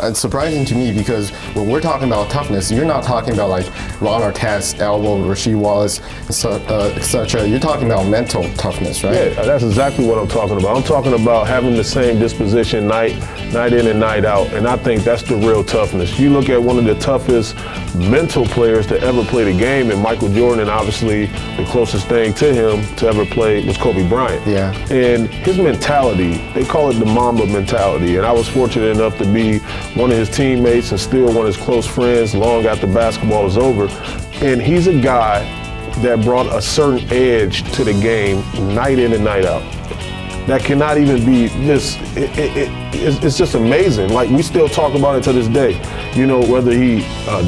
It's surprising to me because when we're talking about toughness, you're not talking about like Ron Artest, Elbow, Rasheed Wallace, etc. You're talking about mental toughness, right? Yeah, that's exactly what I'm talking about. I'm talking about having the same disposition night in and night out, and I think that's the real toughness. You look at one of the toughest mental players to ever play the game, and Michael Jordan, and obviously the closest thing to him to ever play was Kobe Bryant. Yeah. And his mentality, they call it the Mamba mentality, and I was fortunate enough to be one of his teammates and still one of his close friends long after basketball is over. And he's a guy that brought a certain edge to the game night in and night out. That cannot even be this, it's just amazing. Like, we still talk about it to this day. You know, whether he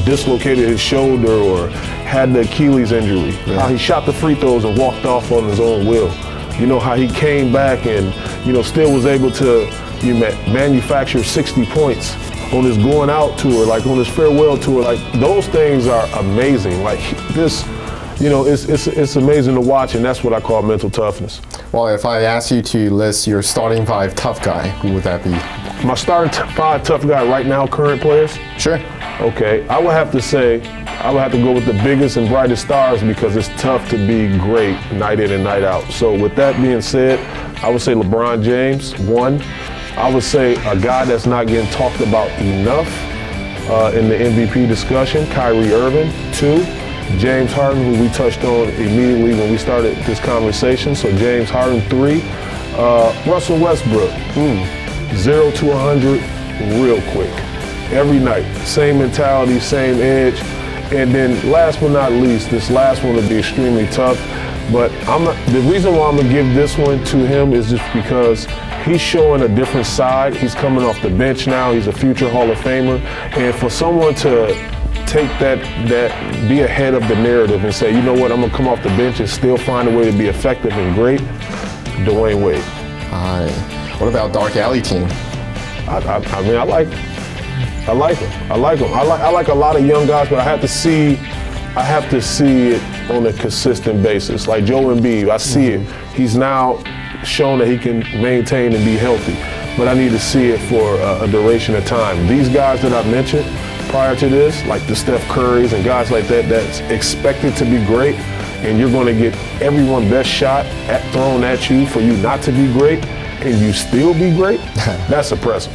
dislocated his shoulder or had the Achilles injury, how he shot the free throws and walked off on his own will. You know, how he came back and, you know, still was able to manufacture 60 points on his going out tour, like on his farewell tour. Like, those things are amazing. Like, this, you know, it's amazing to watch, and that's what I call mental toughness. Well, if I ask you to list your starting 5 tough guy, who would that be? My starting 5 tough guy right now, current players? Sure. Okay, I would have to say, I would have to go with the biggest and brightest stars because it's tough to be great night in and night out. So with that being said, I would say LeBron James, 1. I would say a guy that's not getting talked about enough in the MVP discussion, Kyrie Irving. 2, James Harden, who we touched on immediately when we started this conversation. So James Harden. 3, Russell Westbrook. 0 to 100 real quick. Every night, same mentality, same edge. And then last but not least, this last one will be extremely tough. But the reason why I'm gonna give this one to him is just because he's showing a different side. He's coming off the bench now. He's a future Hall of Famer. And for someone to take that be ahead of the narrative and say, you know what, I'm gonna come off the bench and still find a way to be effective and great, Dwayne Wade. What about Dark Alley team? I mean, I like him. I like a lot of young guys, but I have to see it on a consistent basis. Like Joe Embiid, I see it. He's now shown that he can maintain and be healthy, but I need to see it for a duration of time. These guys that I mentioned prior to this, like the Steph Currys and guys like that, that's expected to be great, and you're going to get everyone's best shot thrown at you for you not to be great, and you still be great. That's impressive.